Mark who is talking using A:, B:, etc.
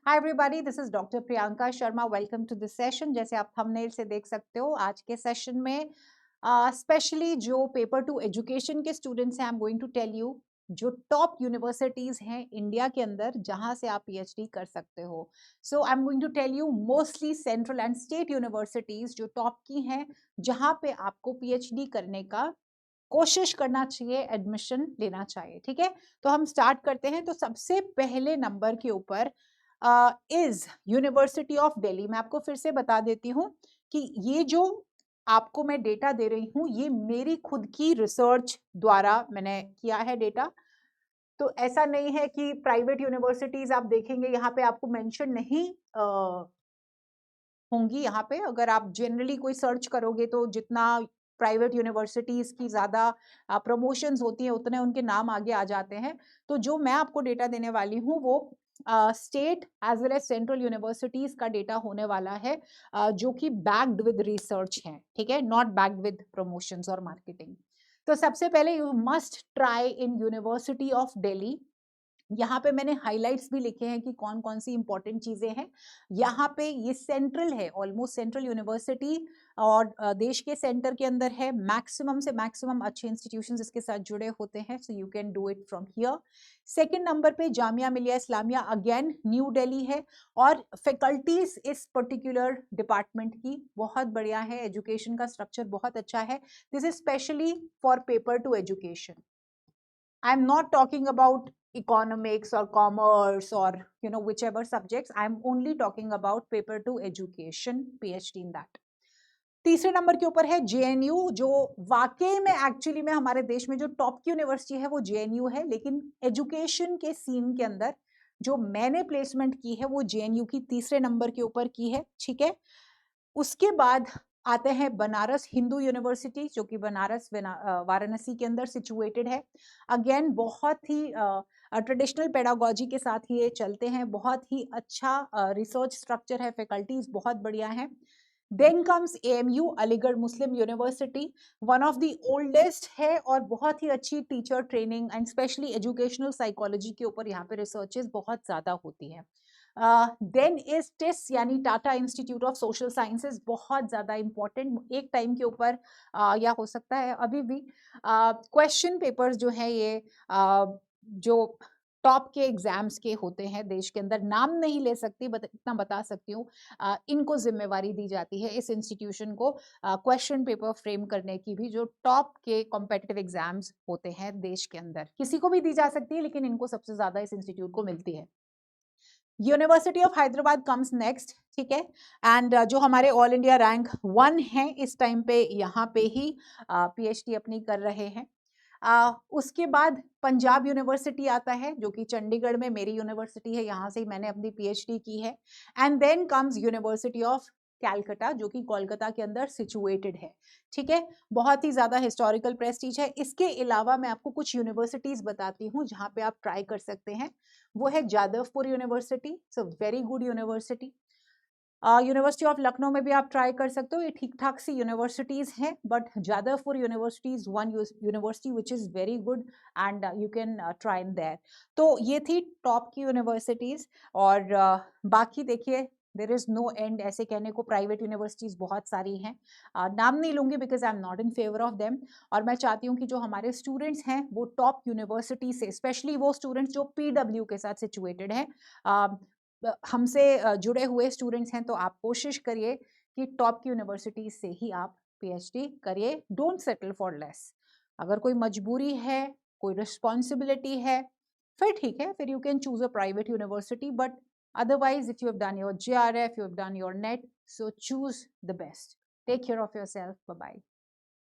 A: Hi everybody, this is doctor Priyanka Sharma. Welcome to this session. जैसे आप thumbnail से देख सकते हो, आज के सेशन में स्पेशली जो पेपर टू एजुकेशन के स्टूडेंट्स हैं, I am going to tell you जो टॉप यूनिवर्सिटीज हैं इंडिया के अंदर जहां से आप पीएचडी कर सकते हो। So I am going to tell you mostly central and state universities जो टॉप की हैं, जहां पे आपको पीएचडी करने का कोशिश करना चाहिए, एडमिशन लेना चाहिए। ठीक है, तो हम स्टार्ट करते हैं। तो सबसे पहले नंबर के ऊपर इज यूनिवर्सिटी ऑफ दिल्ली। मैं आपको फिर से बता देती हूँ कि ये जो आपको मैं डेटा दे रही हूँ, ये मेरी खुद की रिसर्च द्वारा मैंने किया है डेटा। तो ऐसा नहीं है कि प्राइवेट यूनिवर्सिटीज आप देखेंगे यहाँ पे आपको मेंशन नहीं होंगी। यहाँ पे अगर आप जनरली कोई सर्च करोगे तो जितना प्राइवेट यूनिवर्सिटीज की ज्यादा प्रमोशंस होती हैं, उतने उनके नाम आगे आ जाते हैं। तो जो मैं आपको डेटा देने वाली हूँ वो state as well as central universities का डेटा होने वाला है, जो कि बैक्ड विद रिसर्च है। ठीक है, नॉट बैक्ड विद प्रमोशंस और मार्केटिंग। तो सबसे पहले you must try in university of Delhi. यहाँ पे मैंने हाइलाइट्स भी लिखे हैं कि कौन कौन सी इंपॉर्टेंट चीजें हैं। यहाँ पे ये सेंट्रल है, ऑलमोस्ट सेंट्रल यूनिवर्सिटी, और देश के सेंटर के अंदर है। मैक्सिमम से मैक्सिमम अच्छे इंस्टीट्यूशंस इसके साथ जुड़े होते हैं, so you can do it from here. Second number पे जामिया मिलिया इस्लामिया, अगेन न्यू दिल्ली है, और फैकल्टीज इस पर्टिकुलर डिपार्टमेंट की बहुत बढ़िया है, एजुकेशन का स्ट्रक्चर बहुत अच्छा है। This is specially for paper two education. I'm not talking about economics or commerce or whichever subjects. I'm only talking about paper to education, PhD in that. तीसरे number के ऊपर है जेएनयू, जो वाकई में एक्चुअली में हमारे देश में जो टॉप की यूनिवर्सिटी है वो जेएनयू है, लेकिन एजुकेशन के सीन के अंदर जो मैंने प्लेसमेंट की है वो जेएनयू की तीसरे नंबर के ऊपर की है। ठीक है, उसके बाद आते हैं बनारस हिंदू यूनिवर्सिटी, जो कि बनारस वाराणसी के अंदर सिचुएटेड है। अगेन बहुत ही ट्रेडिशनल पेडागोजी के साथ ही ये चलते हैं, बहुत ही अच्छा रिसर्च स्ट्रक्चर है, फैकल्टीज बहुत बढ़िया है। Then comes AMU, Aligarh Muslim University, one of the oldest है, और बहुत ही अच्छी teacher training and specially educational psychology के ऊपर यहाँ पे रिसर्चेस बहुत ज्यादा होती है। देन इज टिस यानी Tata institute of social sciences, बहुत ज्यादा इंपॉर्टेंट एक टाइम के ऊपर, या हो सकता है अभी भी क्वेश्चन पेपर्स जो है ये जो टॉप के एग्जाम्स के होते हैं देश के अंदर, नाम नहीं ले सकती, इतना बता सकती हूँ, इनको जिम्मेवारी दी जाती है इस इंस्टीट्यूशन को क्वेश्चन पेपर फ्रेम करने की भी, जो टॉप के कॉम्पिटिटिव एग्जाम्स होते हैं देश के अंदर। किसी को भी दी जा सकती है, लेकिन इनको सबसे ज्यादा इस इंस्टीट्यूट को मिलती है। University of Hyderabad comes next. ठीक है, एंड जो हमारे ऑल इंडिया रैंक 1 है इस टाइम पे, यहाँ पे ही पीएचडी अपनी कर रहे हैं। उसके बाद पंजाब यूनिवर्सिटी आता है, जो कि चंडीगढ़ में मेरी यूनिवर्सिटी है, यहाँ से ही मैंने अपनी पीएचडी की है। And then comes University of Calcutta, जो कि कोलकाता के अंदर सिचुएटेड है। ठीक है, बहुत ही ज्यादा हिस्टोरिकल प्रेस्टीज है। इसके अलावा मैं आपको कुछ यूनिवर्सिटीज बताती हूँ जहाँ पे आप ट्राई कर सकते हैं। वो है Jadavpur university, it's a very good university. University of Lucknow में भी आप ट्राई कर सकते हो, ये ठीक ठाक सी यूनिवर्सिटीज हैं, but Jadavpur university is one university which is very good, and you can try in their. तो ये थी टॉप की यूनिवर्सिटीज, और बाकी देखिए देर इज नो एंड, ऐसे कहने को प्राइवेट यूनिवर्सिटीज बहुत सारी हैं। नाम नहीं लूंगी because I am not in favour of them, और मैं चाहती हूँ कि जो हमारे स्टूडेंट्स हैं वो टॉप यूनिवर्सिटी से, स्पेशली वो स्टूडेंट्स जो पीडब्ल्यू के साथ सिचुएटेड हैं, हमसे जुड़े हुए स्टूडेंट्स हैं, तो आप कोशिश करिए कि टॉप की यूनिवर्सिटी से ही आप पीएचडी करिए। Don't settle for less. अगर कोई मजबूरी है, कोई रिस्पॉन्सिबिलिटी है, फिर ठीक है, फिर you can choose a private university, but otherwise if you have done your GRF, you have done your NET, so choose the best. Take care of yourself. Bye bye.